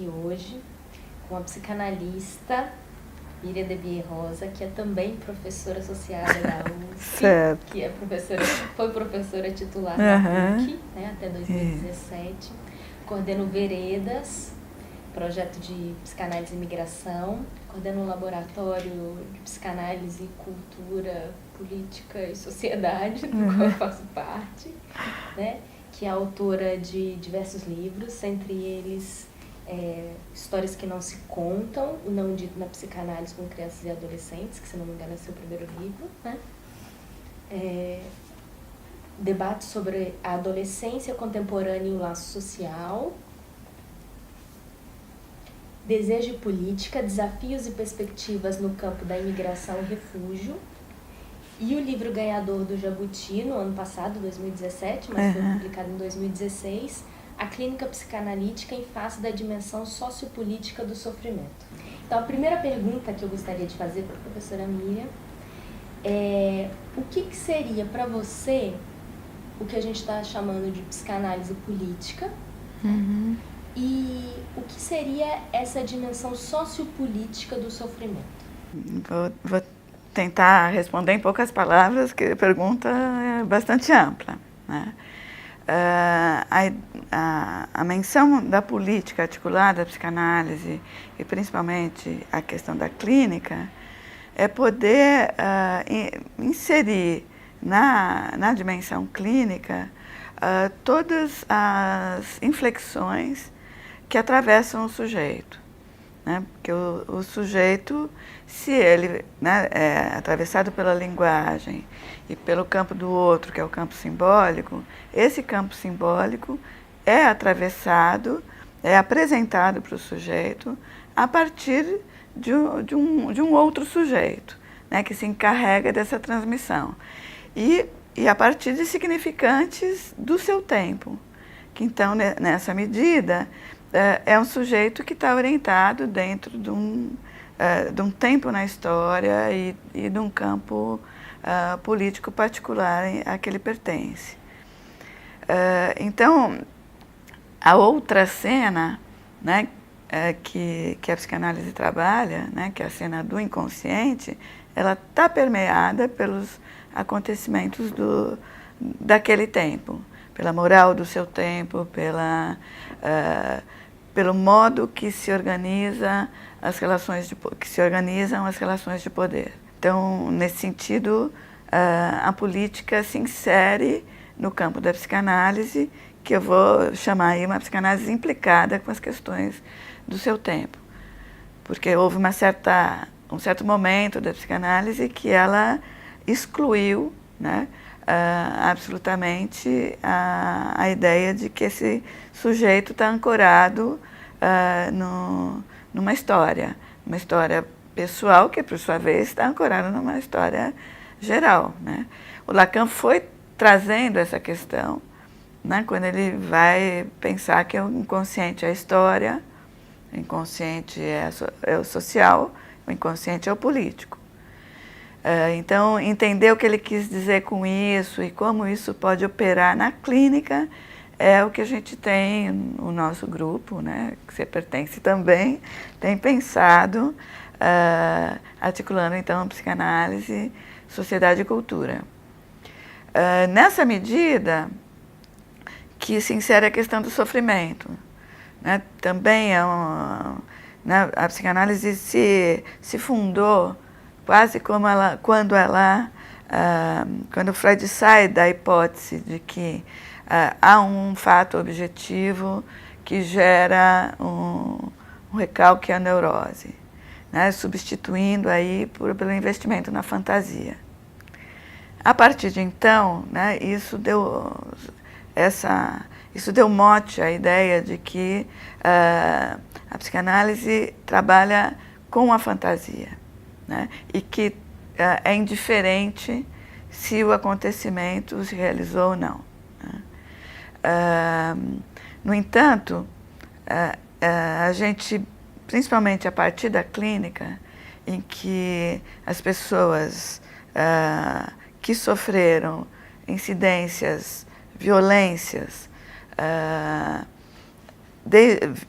aqui hoje com a psicanalista Miriam Debier Rosa, que é também professora associada da USP, certo. que foi professora titular da PUC, né, até 2017, coordena o Veredas, projeto de psicanálise e imigração, coordena um laboratório de psicanálise, cultura, política e sociedade, do qual eu faço parte, né, que é autora de diversos livros, entre eles Histórias que Não Se Contam, o Não Dito na Psicanálise com Crianças e Adolescentes, que, se não me engano, é seu primeiro livro, né? Debate sobre a adolescência contemporânea e o laço social, Desejo e Política, Desafios e Perspectivas no Campo da Imigração e Refúgio, e o livro ganhador do Jabuti no ano passado, 2017, mas foi publicado em 2016, A Clínica Psicanalítica em Face da Dimensão Sociopolítica do Sofrimento. Então, a primeira pergunta que eu gostaria de fazer para a professora Miriam é: o que seria para você o que a gente está chamando de psicanálise política? E o que seria essa dimensão sociopolítica do sofrimento? Vou tentar responder em poucas palavras, porque a pergunta é bastante ampla, né? A menção da política articulada à psicanálise, e principalmente a questão da clínica, é poder inserir na dimensão clínica todas as inflexões que atravessam o sujeito, né? Porque o sujeito, se ele, né, é atravessado pela linguagem e pelo campo do outro, que é o campo simbólico, esse campo simbólico é atravessado, é apresentado para o sujeito a partir de um outro sujeito, né, que se encarrega dessa transmissão. E a partir de significantes do seu tempo, que então, nessa medida, é um sujeito que está orientado dentro de um tempo na história e de um campo político particular a que ele pertence. Então, a outra cena, né, que a psicanálise trabalha, né, que é a cena do inconsciente, ela está permeada pelos acontecimentos daquele tempo, pela moral do seu tempo, pelo modo que se organizam as relações de poder. Então, nesse sentido, a política se insere no campo da psicanálise, que eu vou chamar aí uma psicanálise implicada com as questões do seu tempo. Porque houve um certo momento da psicanálise que ela excluiu, né, absolutamente a ideia de que esse sujeito está ancorado numa história pessoal, que por sua vez está ancorada numa história geral, né? O Lacan foi trazendo essa questão, né, quando ele vai pensar que o inconsciente é a história, o inconsciente é o social, o inconsciente é o político. Então, entender o que ele quis dizer com isso e como isso pode operar na clínica é o que a gente tem no nosso grupo, né, que você pertence também, tem pensado, articulando então psicanálise, sociedade e cultura. Nessa medida que se insere a questão do sofrimento, né, também né, a psicanálise se fundou quase como quando Freud sai da hipótese de que há um fato objetivo que gera um recalque à neurose, né, substituindo aí pelo investimento na fantasia. A partir de então, né, isso deu mote à ideia de que a psicanálise trabalha com a fantasia, né, e que é indiferente se o acontecimento se realizou ou não, né. No entanto, a gente, principalmente a partir da clínica, em que as pessoas que sofreram incidências, violências,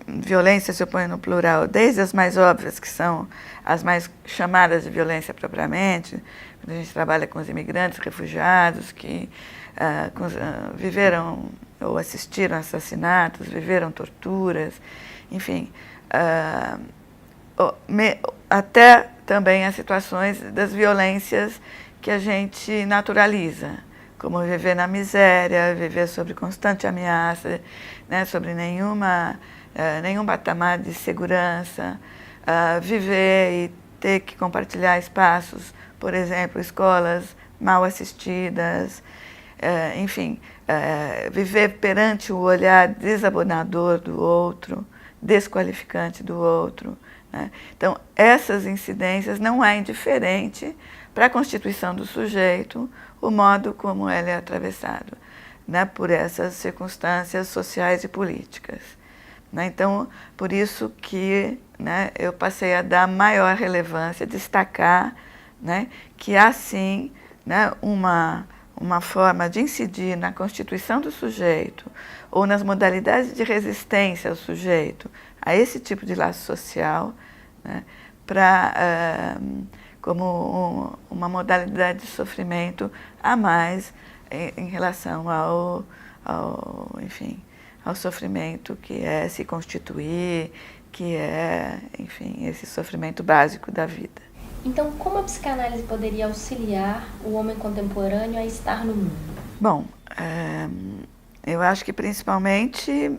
violência se põe no plural, desde as mais óbvias, que são as mais chamadas de violência propriamente, quando a gente trabalha com os imigrantes, refugiados, que viveram ou assistiram assassinatos, viveram torturas, enfim, até também as situações das violências que a gente naturaliza, como viver na miséria, viver sob constante ameaça, né, sobre nenhum patamar de segurança, viver e ter que compartilhar espaços, por exemplo, escolas mal assistidas, enfim, viver perante o olhar desabonador do outro, desqualificante do outro, né? Então, essas incidências não é indiferente para a constituição do sujeito o modo como ele é atravessado, né, por essas circunstâncias sociais e políticas, né? Então, por isso que, né, eu passei a dar maior relevância, destacar, né, que há sim, né, uma forma de incidir na constituição do sujeito ou nas modalidades de resistência ao sujeito a esse tipo de laço social, né, como uma modalidade de sofrimento a mais em relação enfim, ao sofrimento que é se constituir, que é, enfim, esse sofrimento básico da vida. Então, como a psicanálise poderia auxiliar o homem contemporâneo a estar no mundo? Bom, eu acho que principalmente,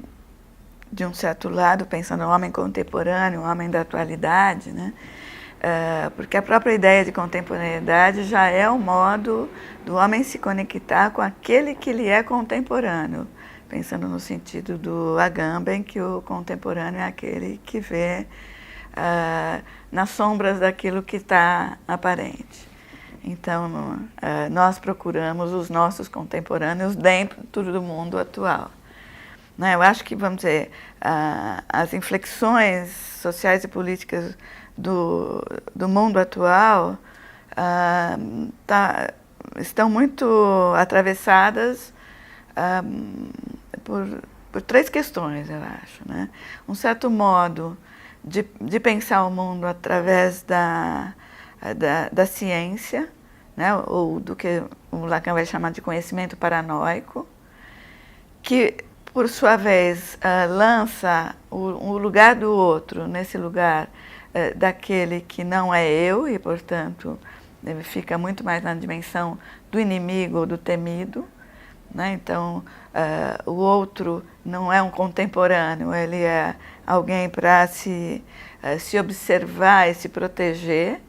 de um certo lado, pensando no homem contemporâneo, o homem da atualidade, né? Porque a própria ideia de contemporaneidade já é o modo do homem se conectar com aquele que lhe é contemporâneo, pensando no sentido do Agamben, que o contemporâneo é aquele que vê nas sombras daquilo que está aparente. Então, nós procuramos os nossos contemporâneos dentro do mundo atual. Né? Eu acho que, vamos dizer, as inflexões sociais e políticas do mundo atual estão muito atravessadas por três questões, eu acho, né? Um certo modo de pensar o mundo através da ciência, né? Ou do que o Lacan vai chamar de conhecimento paranoico, que, por sua vez, lança o lugar do outro nesse lugar daquele que não é eu e, portanto, fica muito mais na dimensão do inimigo ou do temido, né? Então, o outro não é um contemporâneo, ele é alguém para se observar e se proteger,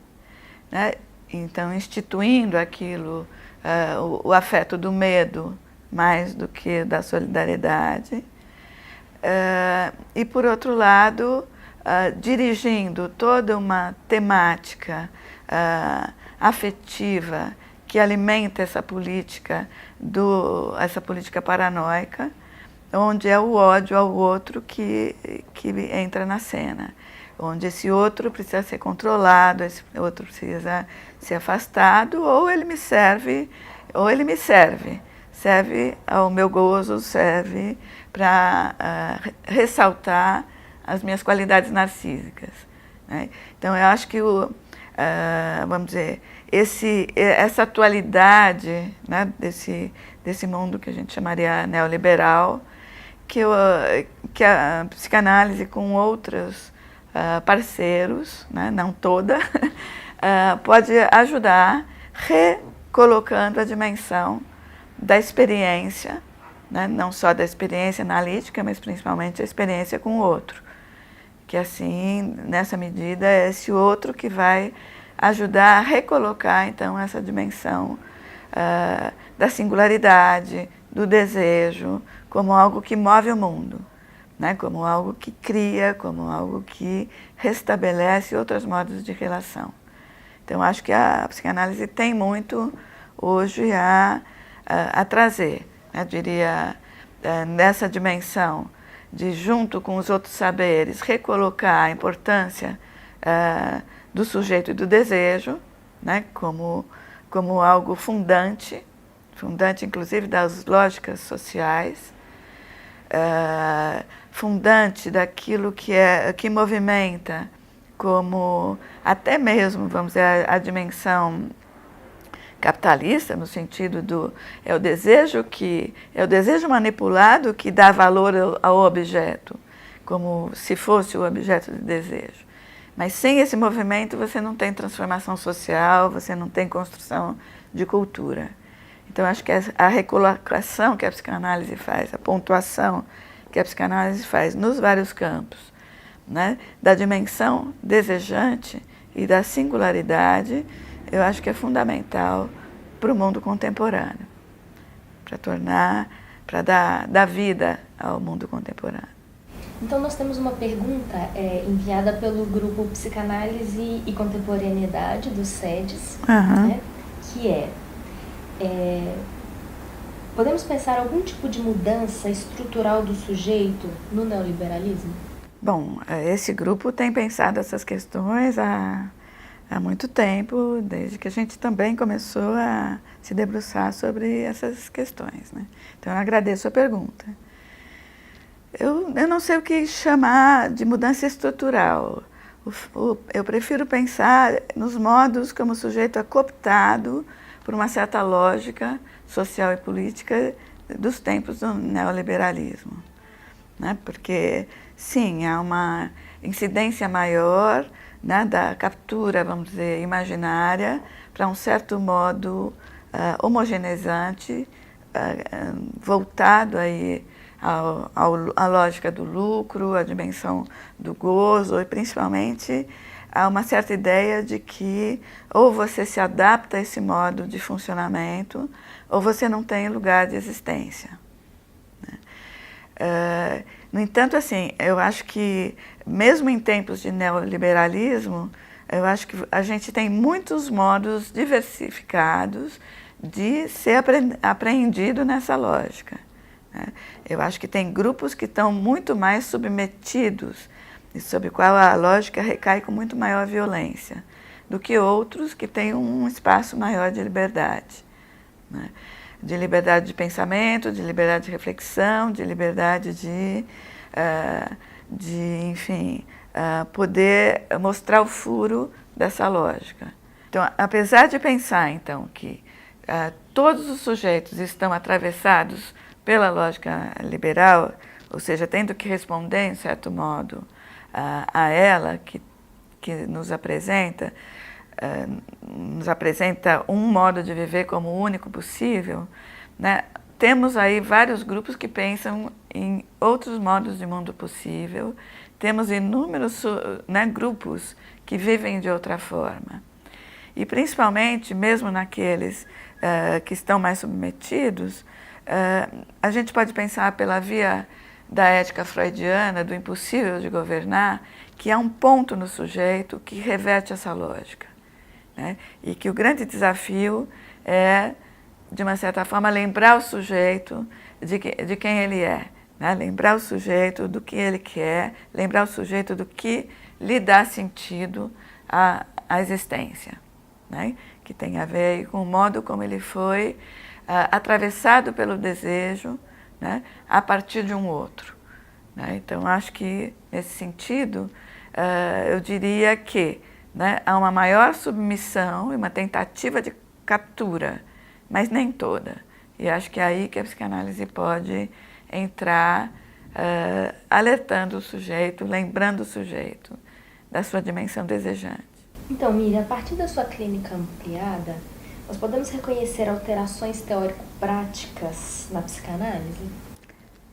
né? Então, instituindo aquilo, o afeto do medo mais do que da solidariedade. E, por outro lado, dirigindo toda uma temática afetiva que alimenta essa política paranoica, onde é o ódio ao outro que entra na cena, onde esse outro precisa ser controlado, esse outro precisa ser afastado, ou ele me serve, serve ao meu gozo, serve para ressaltar as minhas qualidades narcísicas, né? Então, eu acho que, vamos dizer, essa atualidade, né, desse mundo que a gente chamaria neoliberal, que a psicanálise com outros parceiros, né, não toda, pode ajudar recolocando a dimensão da experiência, né, não só da experiência analítica, mas principalmente a experiência com o outro. Que assim, nessa medida, é esse outro que vai ajudar a recolocar, então, essa dimensão da singularidade, do desejo, como algo que move o mundo, né? Como algo que cria, como algo que restabelece outros modos de relação. Então, acho que a psicanálise tem muito hoje a trazer, né? Eu diria, nessa dimensão de, junto com os outros saberes, recolocar a importância do sujeito e do desejo, né, como algo fundante inclusive das lógicas sociais, fundante daquilo que movimenta, como até mesmo, vamos dizer, a dimensão capitalista, no sentido é o desejo manipulado que dá valor ao objeto, como se fosse o objeto de desejo. Mas sem esse movimento você não tem transformação social, você não tem construção de cultura. Então acho que a recolocação que a psicanálise faz, a pontuação que a psicanálise faz nos vários campos, né, da dimensão desejante e da singularidade, eu acho que é fundamental para o mundo contemporâneo, para dar vida ao mundo contemporâneo. Então nós temos uma pergunta enviada pelo grupo Psicanálise e Contemporaneidade do SEDES, né, que podemos pensar algum tipo de mudança estrutural do sujeito no neoliberalismo? Bom, esse grupo tem pensado essas questões há muito tempo, desde que a gente também começou a se debruçar sobre essas questões, né? Então eu agradeço a pergunta. Eu não sei o que chamar de mudança estrutural. Eu prefiro pensar nos modos como o sujeito é cooptado por uma certa lógica social e política dos tempos do neoliberalismo, né? Porque, sim, há uma incidência maior, né, da captura, vamos dizer, imaginária para um certo modo homogeneizante, voltado aí à lógica do lucro, à dimensão do gozo e principalmente a uma certa ideia de que ou você se adapta a esse modo de funcionamento ou você não tem lugar de existência, né? No entanto, assim, eu acho que mesmo em tempos de neoliberalismo, eu acho que a gente tem muitos modos diversificados de ser apreendido nessa lógica, né? Eu acho que tem grupos que estão muito mais submetidos e sobre qual a lógica recai com muito maior violência do que outros que têm um espaço maior de liberdade, né? De liberdade de pensamento, de liberdade de reflexão, de liberdade enfim, poder mostrar o furo dessa lógica. Então, apesar de pensar, então, que todos os sujeitos estão atravessados pela lógica liberal, ou seja, tendo que responder, em certo modo, a ela que nos apresenta um modo de viver como o único possível, né? Temos aí vários grupos que pensam em outros modos de mundo possível, temos inúmeros, né, grupos que vivem de outra forma. E principalmente, mesmo naqueles que estão mais submetidos, a gente pode pensar pela via da ética freudiana, do impossível de governar, que há um ponto no sujeito que reverte essa lógica, né? E que o grande desafio é, de uma certa forma, lembrar o sujeito de quem ele é, né? Lembrar o sujeito do que ele quer, lembrar o sujeito do que lhe dá sentido à existência, né? Que tem a ver com o modo como ele foi atravessado pelo desejo, né, a partir de um outro, né? Então, acho que, nesse sentido, eu diria que, né, há uma maior submissão e uma tentativa de captura, mas nem toda. E acho que é aí que a psicanálise pode entrar alertando o sujeito, lembrando o sujeito da sua dimensão desejante. Então, Miriam, a partir da sua clínica ampliada, nós podemos reconhecer alterações teórico-práticas na psicanálise?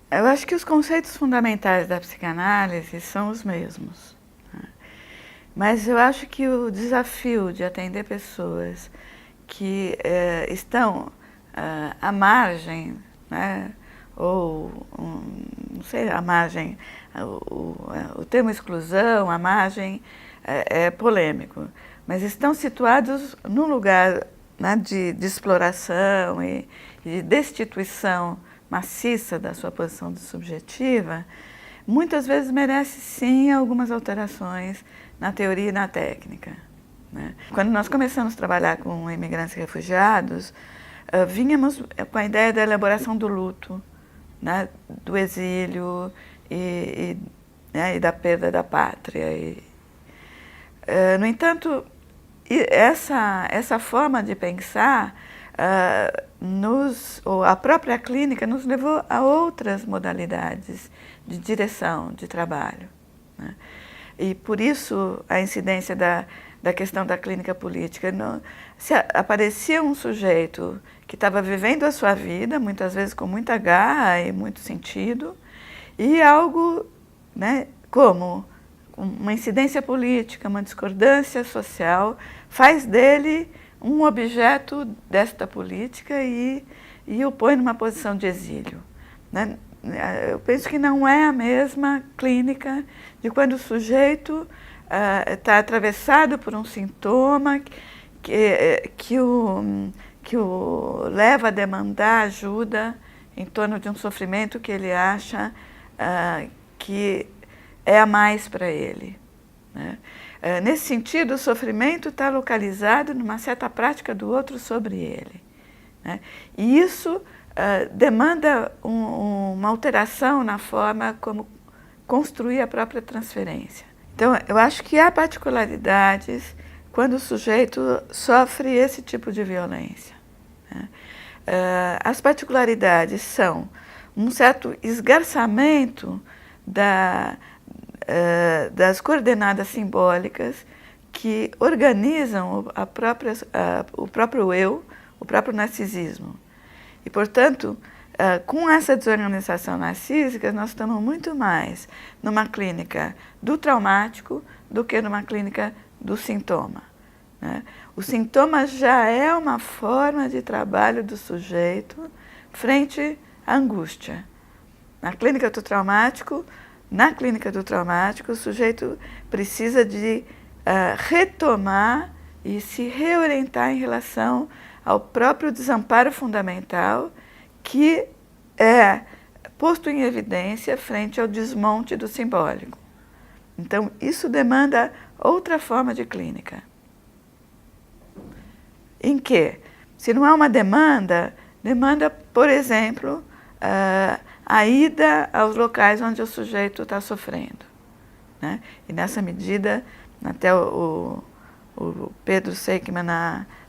Eu acho que os conceitos fundamentais da psicanálise são os mesmos, né? Mas eu acho que o desafio de atender pessoas que estão à margem, né, ou, não sei, à margem, o termo exclusão, à margem é polêmico, mas estão situados num lugar, né, de exploração e de destituição maciça da sua posição de subjetiva, muitas vezes merece sim algumas alterações na teoria e na técnica, né? Quando nós começamos a trabalhar com imigrantes e refugiados, vínhamos com a ideia da elaboração do luto, né, do exílio né, e da perda da pátria. No entanto, essa forma de pensar, a própria clínica nos levou a outras modalidades de direção de trabalho, né? E por isso a incidência da questão da clínica política. Se aparecia um sujeito que estava vivendo a sua vida, muitas vezes com muita garra e muito sentido, e algo, né, como uma incidência política, uma discordância social, faz dele um objeto desta política e o põe numa posição de exílio, né? Eu penso que não é a mesma clínica de quando o sujeito está atravessado por um sintoma que o leva a demandar ajuda em torno de um sofrimento que ele acha que é a mais para ele, né? Nesse sentido, o sofrimento está localizado numa certa prática do outro sobre ele, né? E isso demanda uma alteração na forma como construir a própria transferência. Então, eu acho que há particularidades quando o sujeito sofre esse tipo de violência, né? As particularidades são um certo esgarçamento das coordenadas simbólicas que organizam o próprio eu, o próprio narcisismo. E, portanto, com essa desorganização narcísica, nós estamos muito mais numa clínica do traumático do que numa clínica do sintoma, né? O sintoma já é uma forma de trabalho do sujeito frente à angústia. Na clínica do traumático, o sujeito precisa de retomar e se reorientar em relação ao próprio desamparo fundamental que é posto em evidência frente ao desmonte do simbólico. Então, isso demanda outra forma de clínica. Em que, se não há uma demanda, por exemplo, a ida aos locais onde o sujeito está sofrendo, né? E nessa medida, até o Pedro Seckman,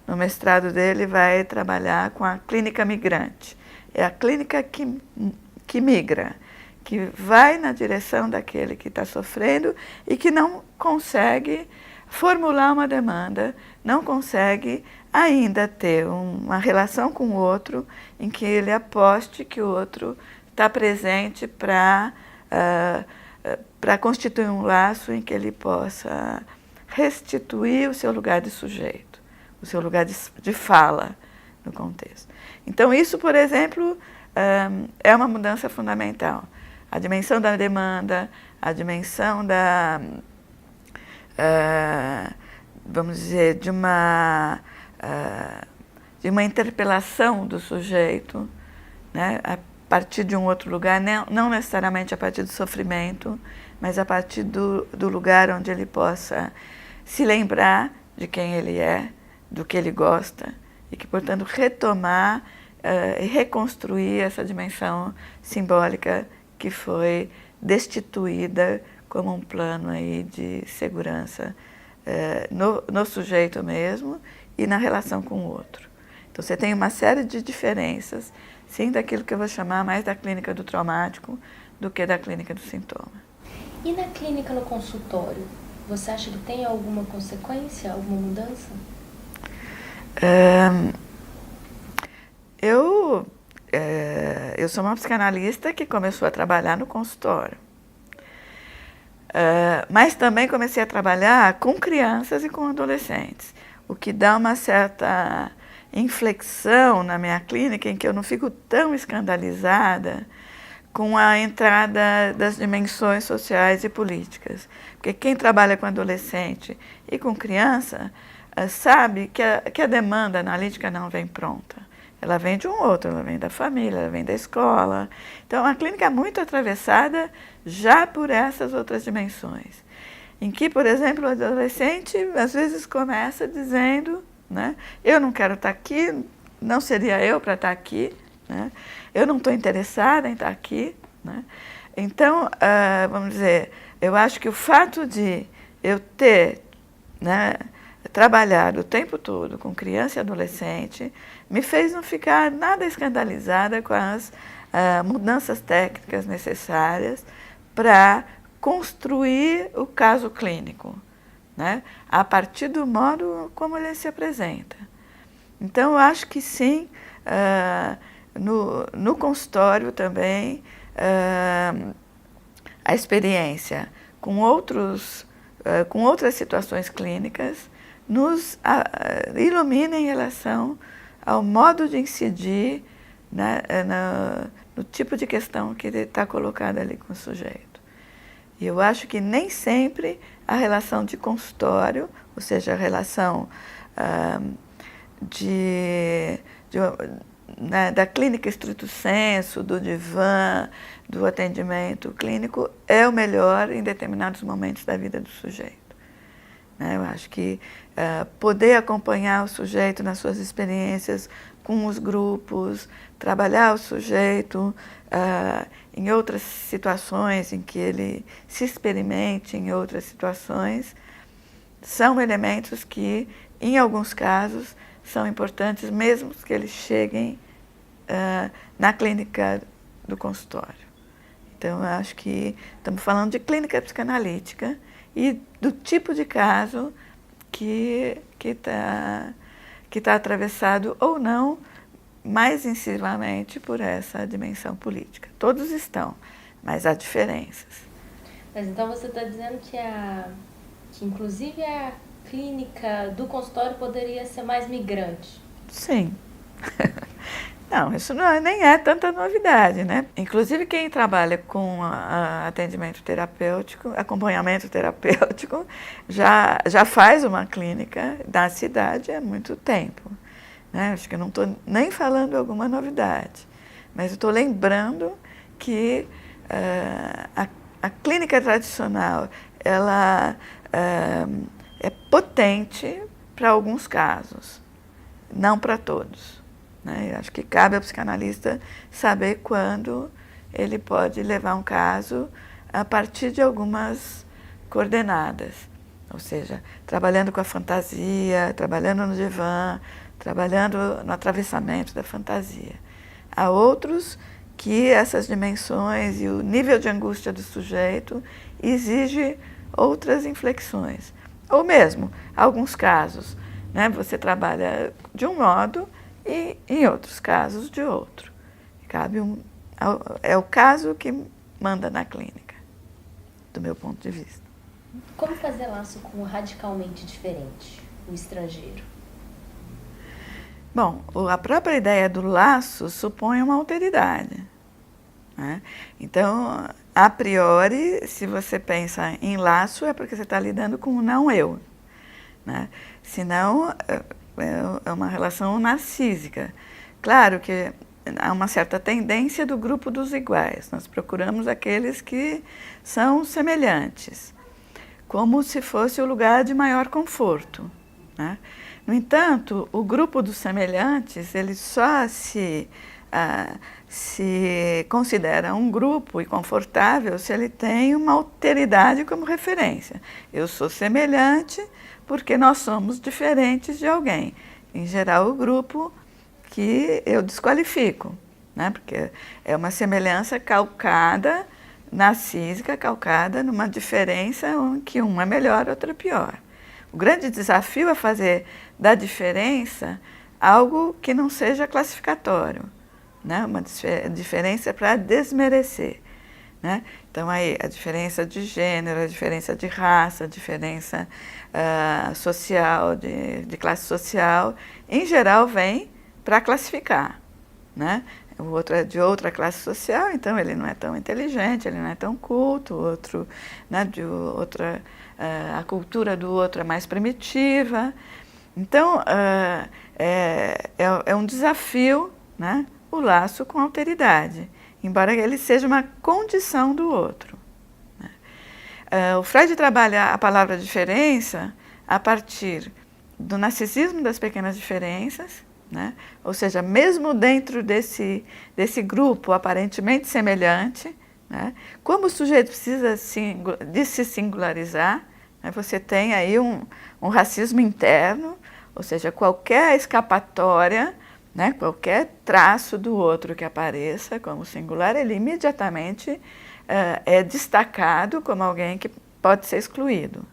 no mestrado dele, vai trabalhar com a clínica migrante. É a clínica que migra, que vai na direção daquele que está sofrendo e que não consegue formular uma demanda, não consegue ainda ter uma relação com o outro em que ele aposte que o outro está presente para constituir um laço em que ele possa restituir o seu lugar de sujeito, o seu lugar de fala no contexto. Então, isso, por exemplo, é uma mudança fundamental. A dimensão da demanda, a dimensão vamos dizer, de uma interpelação do sujeito, né, a partir de um outro lugar, não necessariamente a partir do sofrimento, mas a partir do lugar onde ele possa se lembrar de quem ele é, do que ele gosta, e que, portanto, retomar e reconstruir essa dimensão simbólica que foi destituída como um plano aí de segurança no sujeito mesmo e na relação com o outro. Então, você tem uma série de diferenças, sim, daquilo que eu vou chamar mais da clínica do traumático do que da clínica do sintoma. E na clínica no consultório, você acha que tem alguma consequência, alguma mudança? Eu sou uma psicanalista que começou a trabalhar no consultório. Mas também comecei a trabalhar com crianças e com adolescentes, o que dá uma certa inflexão na minha clínica em que eu não fico tão escandalizada com a entrada das dimensões sociais e políticas. Porque quem trabalha com adolescente e com criança sabe que a demanda analítica não vem pronta. Ela vem de um outro, ela vem da família, ela vem da escola. Então, a clínica é muito atravessada já por essas outras dimensões. Em que, por exemplo, o adolescente às vezes começa dizendo, né, eu não quero estar aqui, não seria eu para estar aqui, né? eu não estou interessada em estar aqui, né? Então, vamos dizer, eu acho que o fato de eu ter, né, trabalhado o tempo todo com criança e adolescente me fez não ficar nada escandalizada com as mudanças técnicas necessárias para construir o caso clínico, né, a partir do modo como ele se apresenta. Então, eu acho que sim, no consultório também, a experiência com outras situações clínicas nos ilumina em relação ao modo de incidir, né, no tipo de questão que está colocada ali com o sujeito. E eu acho que nem sempre a relação de consultório, ou seja, a relação né, da clínica estrito sensu, do divã, do atendimento clínico, é o melhor em determinados momentos da vida do sujeito. Né? Eu acho que poder acompanhar o sujeito nas suas experiências com os grupos, trabalhar o sujeito em outras situações em que ele se experimente em outras situações, são elementos que, em alguns casos, são importantes mesmo que eles cheguem na clínica do consultório. Então, eu acho que estamos falando de clínica psicanalítica e do tipo de caso que está atravessado ou não mais incisivamente por essa dimensão política. Todos estão, mas há diferenças. Mas então você está dizendo que inclusive a clínica do consultório poderia ser mais migrante? Sim. Não, isso nem é tanta novidade, né? Inclusive quem trabalha com atendimento terapêutico, acompanhamento terapêutico, já faz uma clínica da cidade há muito tempo. Né? Acho que eu não estou nem falando alguma novidade, mas estou lembrando que a clínica tradicional ela é potente para alguns casos, não para todos. Né? Eu acho que cabe ao psicanalista saber quando ele pode levar um caso a partir de algumas coordenadas, ou seja, trabalhando com a fantasia, trabalhando no divã, trabalhando no atravessamento da fantasia. Há outros que essas dimensões e o nível de angústia do sujeito exige outras inflexões. Ou mesmo, alguns casos, né, você trabalha de um modo e, em outros casos, de outro. É o caso que manda na clínica, do meu ponto de vista. Como fazer laço com o radicalmente diferente, o estrangeiro? Bom, a própria ideia do laço supõe uma alteridade. Né? Então, a priori, se você pensa em laço, é porque você está lidando com o não-eu. Né? Senão, é uma relação narcísica. Claro que há uma certa tendência do grupo dos iguais. Nós procuramos aqueles que são semelhantes, como se fosse o lugar de maior conforto. Né? No entanto, o grupo dos semelhantes, ele só se considera um grupo e confortável se ele tem uma alteridade como referência. Eu sou semelhante porque nós somos diferentes de alguém. Em geral, o grupo que eu desqualifico, né? Porque é uma semelhança calcada, narcísica, calcada numa diferença em que um é melhor, outro é pior. O grande desafio é fazer da diferença algo que não seja classificatório, né? Uma diferença para desmerecer. Né? Então, aí, a diferença de gênero, a diferença de raça, a diferença social, de classe social, em geral, vem para classificar. Né? O outro é de outra classe social, então ele não é tão inteligente, ele não é tão culto, o outro, né, a cultura do outro é mais primitiva. Então, é um desafio, né, o laço com alteridade, embora ele seja uma condição do outro. Né? O Freud trabalha a palavra diferença a partir do narcisismo das pequenas diferenças, né? Ou seja, mesmo dentro desse grupo aparentemente semelhante, né? Como o sujeito precisa de se singularizar, né? Você tem aí um racismo interno, ou seja, qualquer escapatória, né? Qualquer traço do outro que apareça como singular, ele imediatamente é destacado como alguém que pode ser excluído.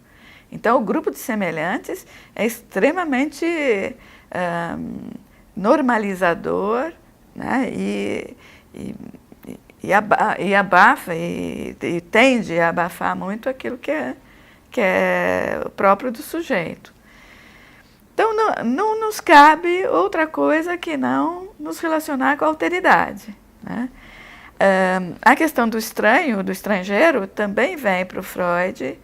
Então, o grupo de semelhantes é extremamente normalizador, né? E abafa, e tende a abafar muito aquilo que é próprio do sujeito. Então, não nos cabe outra coisa que não nos relacionar com a alteridade, né? A questão do estranho, do estrangeiro, também vem para o Freud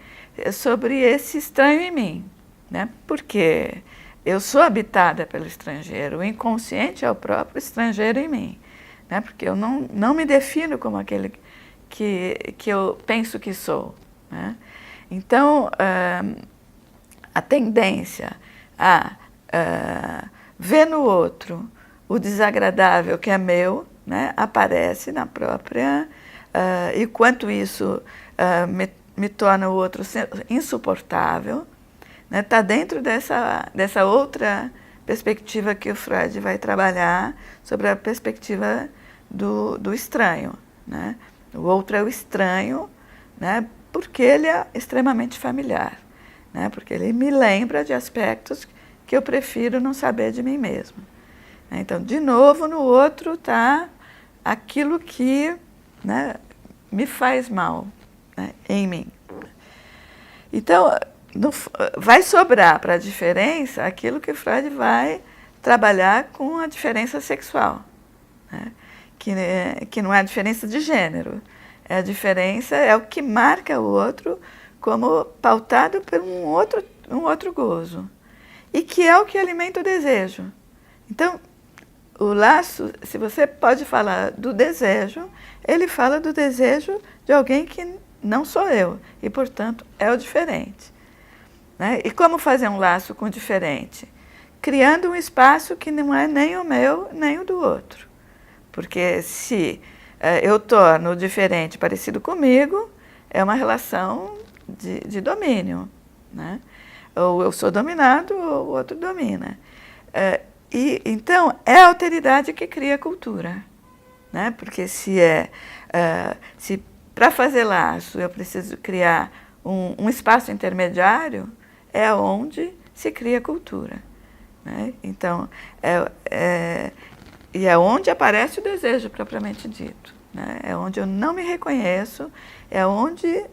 sobre esse estranho em mim, né? Porque eu sou habitada pelo estrangeiro, o inconsciente é o próprio estrangeiro em mim, né? Porque eu não me defino como aquele que eu penso que sou, né? Então, a tendência a ver no outro o desagradável que é meu, né, aparece na própria... e quanto isso me torna o outro insuportável, né, está dentro dessa outra perspectiva que o Freud vai trabalhar, sobre a perspectiva do estranho, né? O outro é o estranho, né, porque ele é extremamente familiar, né, porque ele me lembra de aspectos que eu prefiro não saber de mim mesmo. Então, de novo, no outro está aquilo que, né, me faz mal, né, em mim. Então, vai sobrar para a diferença aquilo que Freud vai trabalhar com a diferença sexual, né, que não é a diferença de gênero, a diferença é o que marca o outro como pautado por um outro gozo, e que é o que alimenta o desejo. Então, o laço, se você pode falar do desejo, ele fala do desejo de alguém que não sou eu, e, portanto, é o diferente, né? E como fazer um laço com o diferente? Criando um espaço que não é nem o meu, nem o do outro. Porque se eu torno o diferente parecido comigo, é uma relação de domínio, né? Ou eu sou dominado, ou o outro domina. Então, é a alteridade que cria a cultura, né? Porque se para fazer laço eu preciso criar um espaço intermediário, é onde se cria a cultura, né? Então, e é onde aparece o desejo propriamente dito, né? É onde eu não me reconheço, é onde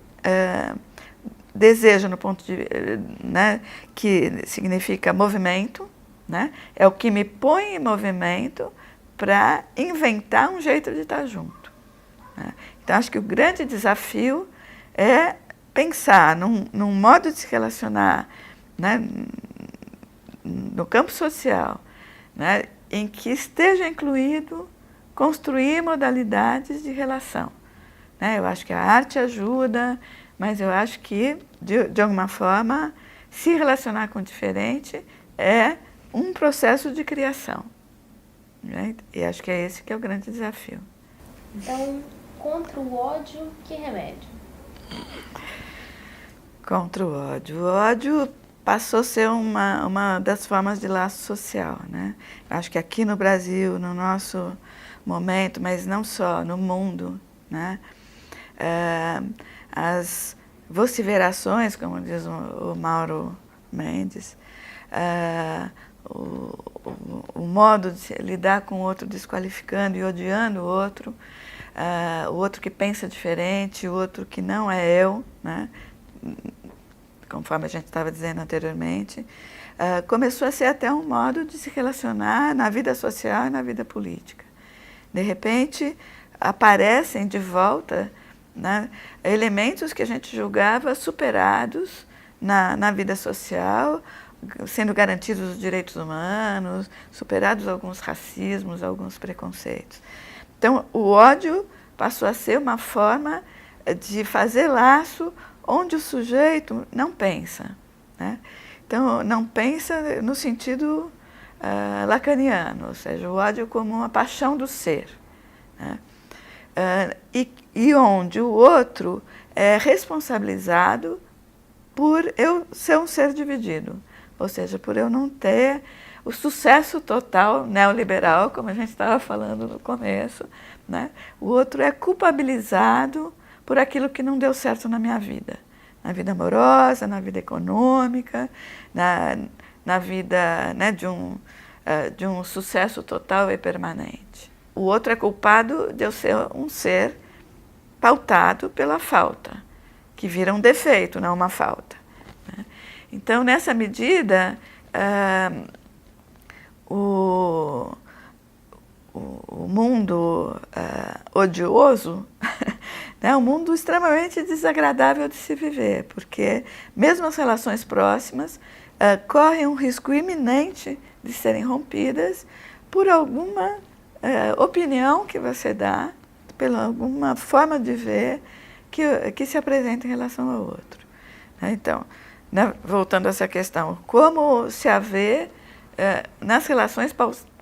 desejo no ponto de, né, que significa movimento, né? É o que me põe em movimento para inventar um jeito de estar junto, né? Então, acho que o grande desafio é pensar num modo de se relacionar, né, no campo social, né, em que esteja incluído construir modalidades de relação, né? Eu acho que a arte ajuda, mas eu acho que, de alguma forma, se relacionar com o diferente é um processo de criação, né? E acho que é esse que é o grande desafio. Então, contra o ódio, que remédio? Contra o ódio. O ódio passou a ser uma das formas de laço social, né? Acho que aqui no Brasil, no nosso momento, mas não só, no mundo, né? As vociferações, como diz o Mauro Mendes, o modo de lidar com o outro desqualificando e odiando o outro que pensa diferente, o outro que não é eu, né? Conforme a gente estava dizendo anteriormente, começou a ser até um modo de se relacionar na vida social e na vida política. De repente, aparecem de volta, né, elementos que a gente julgava superados na vida social, sendo garantidos os direitos humanos, superados alguns racismos, alguns preconceitos. Então, o ódio passou a ser uma forma de fazer laço onde o sujeito não pensa, né? Então, não pensa no sentido lacaniano, ou seja, o ódio como uma paixão do ser, né? E onde o outro é responsabilizado por eu ser um ser dividido, ou seja, por eu não ter o sucesso total neoliberal, como a gente estava falando no começo, né? O outro é culpabilizado por aquilo que não deu certo na minha vida. Na vida amorosa, na vida econômica, na vida, né, de um sucesso total e permanente. O outro é culpado de eu ser um ser pautado pela falta, que vira um defeito, não uma falta, né? Então, nessa medida, o mundo odioso é um mundo extremamente desagradável de se viver, porque mesmo as relações próximas correm um risco iminente de serem rompidas por alguma opinião que você dá, pela alguma forma de ver que se apresenta em relação ao outro. Então, né, voltando a essa questão, como se haver nas relações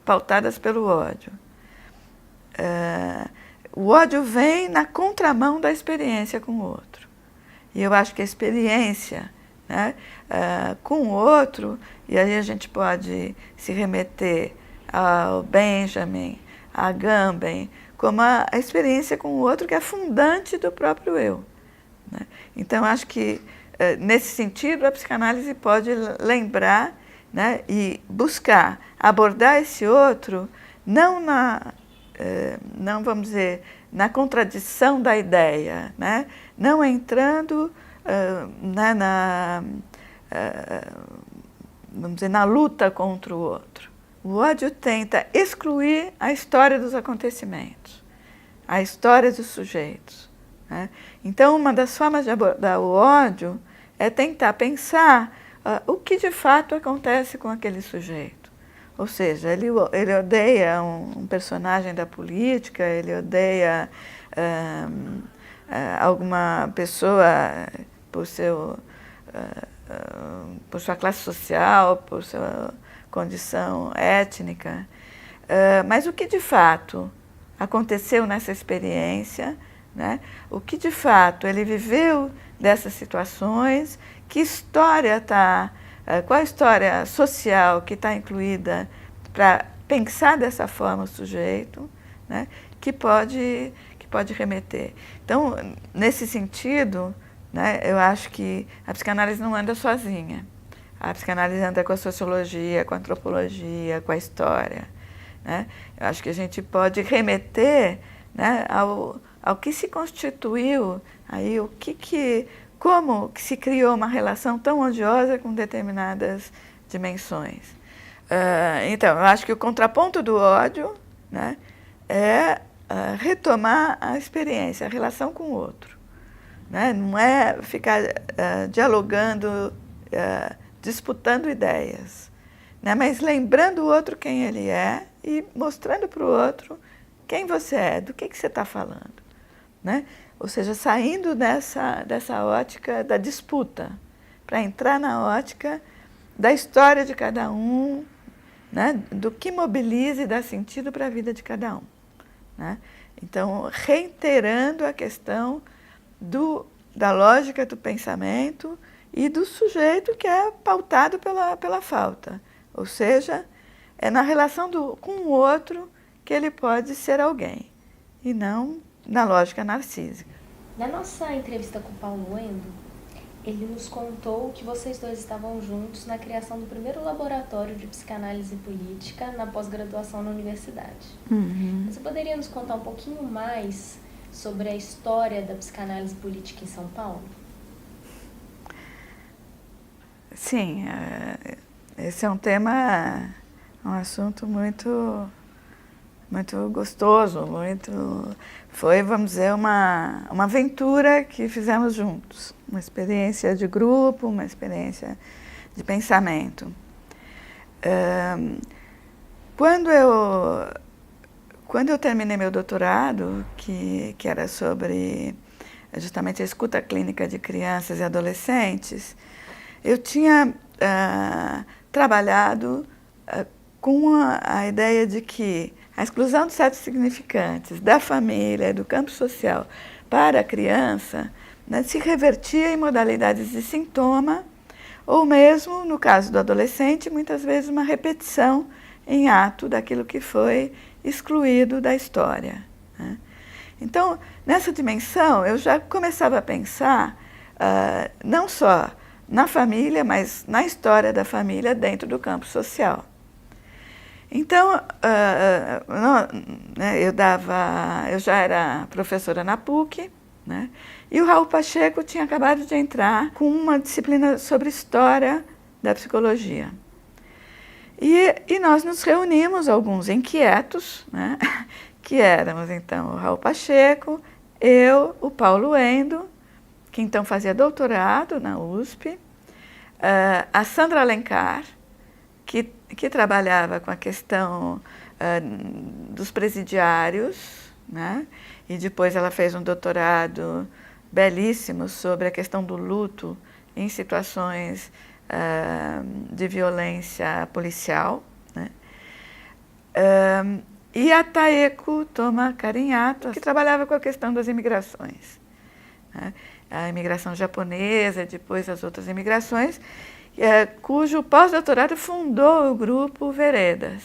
pautadas pelo ódio? O ódio vem na contramão da experiência com o outro. E eu acho que a experiência, né, com o outro, e aí a gente pode se remeter ao Benjamin, a Agamben, como a experiência com o outro que é fundante do próprio eu, né? Então, acho que, nesse sentido, a psicanálise pode lembrar, né, e buscar abordar esse outro não vamos dizer, na contradição da ideia, né? Não entrando né, vamos dizer, na luta contra o outro. O ódio tenta excluir a história dos acontecimentos, a história dos sujeitos, né? Então, uma das formas de abordar o ódio é tentar pensar o que de fato acontece com aquele sujeito. Ou seja, ele odeia um personagem da política, ele odeia alguma pessoa por sua classe social, por sua condição étnica. Mas o que de fato aconteceu nessa experiência, né? O que de fato ele viveu dessas situações, que história qual a história social que está incluída para pensar dessa forma o sujeito, né? que pode remeter. Então, nesse sentido, né, eu acho que a psicanálise não anda sozinha. A psicanálise anda com a sociologia, com a antropologia, com a história, né? Eu acho que a gente pode remeter, né, ao que se constituiu, aí, como que se criou uma relação tão odiosa com determinadas dimensões. Então, eu acho que o contraponto do ódio, né, é retomar a experiência, a relação com o outro, né? Não é ficar dialogando, disputando ideias, né? Mas lembrando o outro quem ele é e mostrando para o outro quem você é, do que você está falando, né? Ou seja, saindo dessa ótica da disputa, para entrar na ótica da história de cada um, né? Do que mobiliza e dá sentido para a vida de cada um, né? Então, reiterando a questão da lógica do pensamento e do sujeito que é pautado pela falta. Ou seja, é na relação com o outro que ele pode ser alguém, e não na lógica narcísica. Na nossa entrevista com o Paulo Endo, ele nos contou que vocês dois estavam juntos na criação do primeiro laboratório de psicanálise política na pós-graduação na universidade. Uhum. Você poderia nos contar um pouquinho mais sobre a história da psicanálise política em São Paulo? Sim, esse é um tema, um assunto muito gostoso, foi, vamos dizer, uma aventura que fizemos juntos, uma experiência de grupo, uma experiência de pensamento. Quando eu terminei meu doutorado, que era sobre justamente a escuta clínica de crianças e adolescentes, eu tinha trabalhado com a ideia de que a exclusão de certos significantes da família e do campo social para a criança, né, se revertia em modalidades de sintoma, ou mesmo, no caso do adolescente, muitas vezes uma repetição em ato daquilo que foi excluído da história, né? Então, nessa dimensão, eu já começava a pensar não só na família, mas na história da família dentro do campo social. Então, eu já era professora na PUC, né? E o Raul Pacheco tinha acabado de entrar com uma disciplina sobre história da psicologia. E nós nos reunimos, alguns inquietos, né? Que éramos, então, o Raul Pacheco, eu, o Paulo Endo, que então fazia doutorado na USP, a Sandra Alencar, que trabalhava com a questão dos presidiários, né? E depois ela fez um doutorado belíssimo sobre a questão do luto em situações de violência policial, né? E a Taeko Toma Carinhato, que trabalhava com a questão das imigrações, né? A imigração japonesa, depois as outras imigrações, cujo pós-doutorado fundou o grupo Veredas,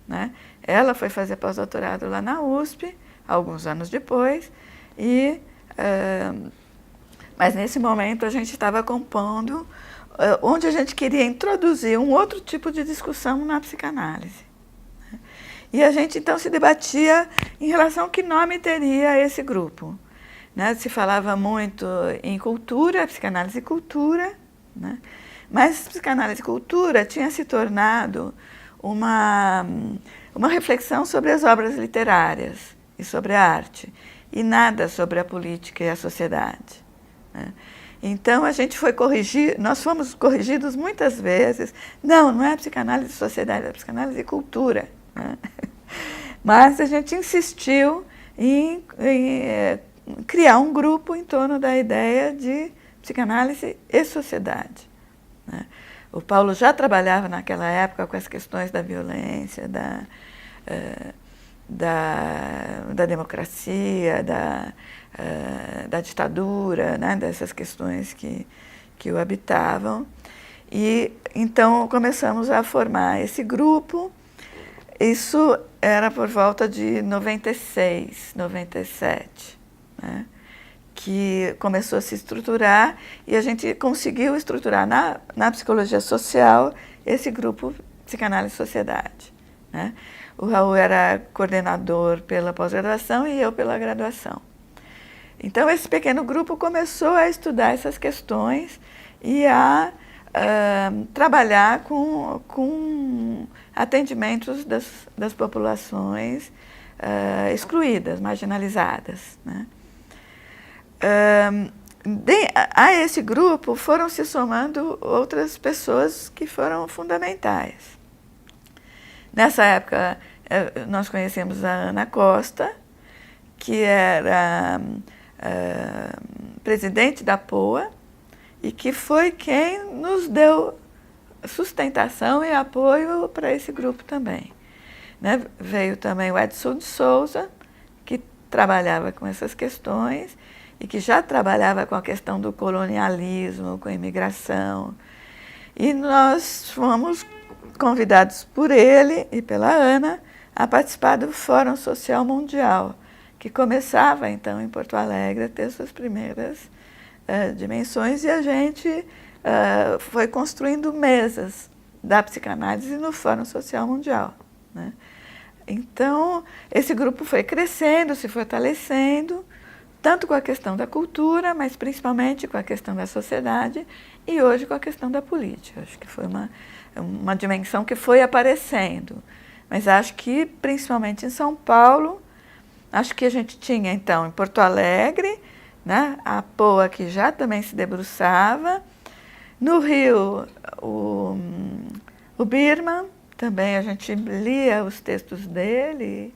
né? Ela foi fazer pós-doutorado lá na USP, alguns anos depois, mas nesse momento a gente estava compondo, onde a gente queria introduzir um outro tipo de discussão na psicanálise, né? E a gente então se debatia em relação a que nome teria esse grupo, né? Se falava muito em cultura, psicanálise e cultura, né? Mas psicanálise e cultura tinha se tornado uma reflexão sobre as obras literárias e sobre a arte, e nada sobre a política e a sociedade, né? Então a gente foi corrigir, nós fomos corrigidos muitas vezes, não é psicanálise e sociedade, é psicanálise e cultura, né? Mas a gente insistiu em criar um grupo em torno da ideia de psicanálise e sociedade, né? O Paulo já trabalhava naquela época com as questões da violência, da democracia, da ditadura, né? Dessas questões que o habitavam. E então começamos a formar esse grupo. Isso era por volta de 96, 97, né? Que começou a se estruturar e a gente conseguiu estruturar na psicologia social esse grupo Psicanálise e Sociedade, né? O Raul era coordenador pela pós-graduação e eu pela graduação. Então esse pequeno grupo começou a estudar essas questões e a trabalhar com atendimentos das populações excluídas, marginalizadas, né? A esse grupo foram se somando outras pessoas que foram fundamentais. Nessa época, nós conhecemos a Ana Costa, que era presidente da POA e que foi quem nos deu sustentação e apoio para esse grupo também, né? Veio também o Edson de Souza, que trabalhava com essas questões e que já trabalhava com a questão do colonialismo, com a imigração. E nós fomos convidados por ele e pela Ana a participar do Fórum Social Mundial, que começava então em Porto Alegre a ter suas primeiras dimensões, e a gente foi construindo mesas da psicanálise no Fórum Social Mundial, né? Então, esse grupo foi crescendo, se fortalecendo, tanto com a questão da cultura, mas principalmente com a questão da sociedade, e hoje com a questão da política. Acho que foi uma dimensão que foi aparecendo. Mas acho que, principalmente em São Paulo, acho que a gente tinha, então, em Porto Alegre, né, a POA, que já também se debruçava. No Rio, o Birman, também a gente lia os textos dele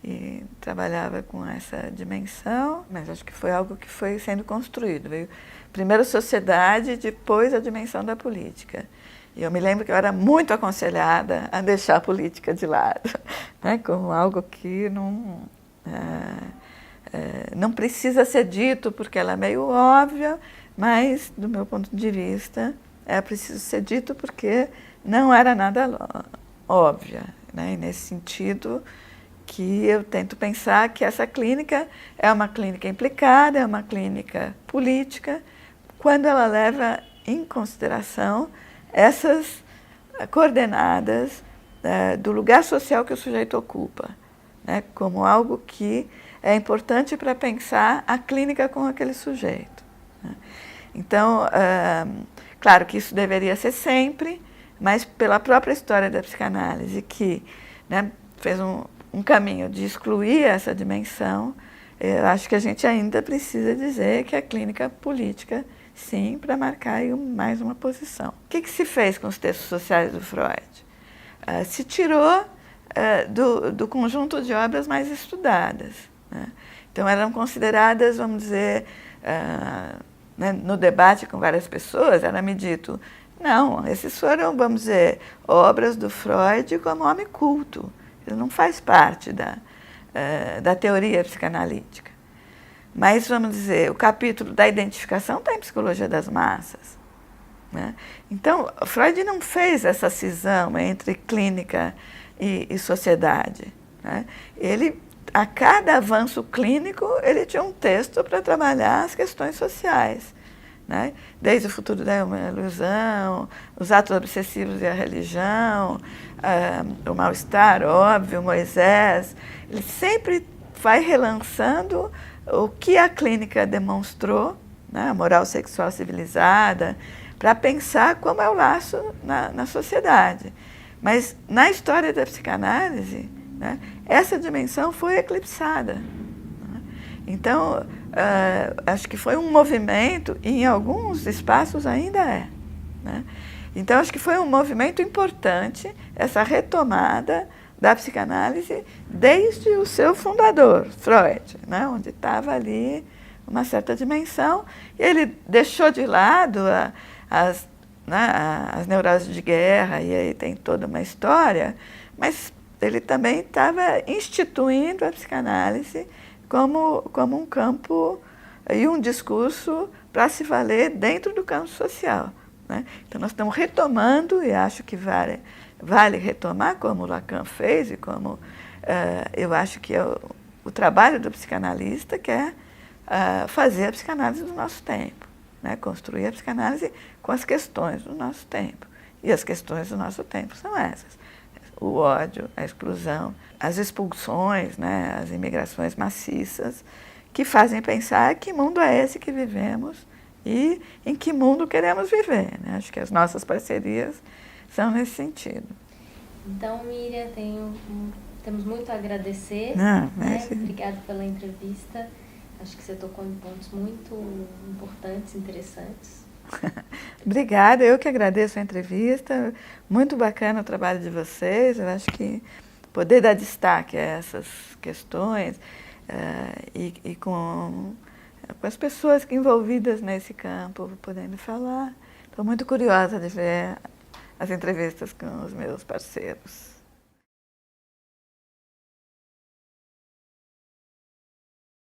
e trabalhava com essa dimensão, mas acho que foi algo que foi sendo construído. Veio primeiro a sociedade, depois a dimensão da política. E eu me lembro que eu era muito aconselhada a deixar a política de lado, né, como algo que não precisa ser dito, porque ela é meio óbvia, mas, do meu ponto de vista, é preciso ser dito porque não era nada óbvia, né? E nesse sentido que eu tento pensar que essa clínica é uma clínica implicada, é uma clínica política, quando ela leva em consideração essas coordenadas do lugar social que o sujeito ocupa, né, como algo que é importante para pensar a clínica com aquele sujeito, né. Então, claro que isso deveria ser sempre, mas pela própria história da psicanálise, que, né, fez um caminho de excluir essa dimensão, eu acho que a gente ainda precisa dizer que a clínica política, sim, para marcar aí mais uma posição. O que se fez com os textos sociais do Freud? Se tirou do conjunto de obras mais estudadas, né? Então eram consideradas, vamos dizer, né, no debate com várias pessoas, era me dito, não, esses foram, vamos dizer, obras do Freud como homem culto. Ele não faz parte da teoria psicanalítica. Mas, vamos dizer, o capítulo da identificação está em Psicologia das Massas, né? Então, Freud não fez essa cisão entre clínica e sociedade, né? Ele, a cada avanço clínico, ele tinha um texto para trabalhar as questões sociais, né? Desde o futuro da ilusão, os atos obsessivos e a religião, o mal-estar, óbvio, Moisés. Ele sempre vai relançando o que a clínica demonstrou, né, a moral sexual civilizada, para pensar como é o laço na sociedade. Mas na história da psicanálise, né, essa dimensão foi eclipsada, né? Então, acho que foi um movimento, e em alguns espaços ainda é, né? Então, acho que foi um movimento importante, essa retomada da psicanálise desde o seu fundador, Freud, né, onde estava ali uma certa dimensão, e ele deixou de lado as neuroses de guerra, e aí tem toda uma história, mas ele também estava instituindo a psicanálise como um campo e um discurso para se valer dentro do campo social, né? Então, nós estamos retomando, e acho que vale retomar, como Lacan fez, e como eu acho que é o trabalho do psicanalista, que é fazer a psicanálise do nosso tempo, né? Construir a psicanálise com as questões do nosso tempo. E as questões do nosso tempo são essas: o ódio, a exclusão, as expulsões, né? As imigrações maciças, que fazem pensar que mundo é esse que vivemos e em que mundo queremos viver, né? Acho que as nossas parcerias são nesse sentido. Então, Miriam, temos muito a agradecer. Não, né? Obrigada pela entrevista. Acho que você tocou em pontos muito importantes, interessantes. Obrigada, eu que agradeço a entrevista. Muito bacana o trabalho de vocês. Eu acho que poder dar destaque a essas questões e com as pessoas envolvidas nesse campo podendo falar. Estou muito curiosa de ver as entrevistas com os meus parceiros.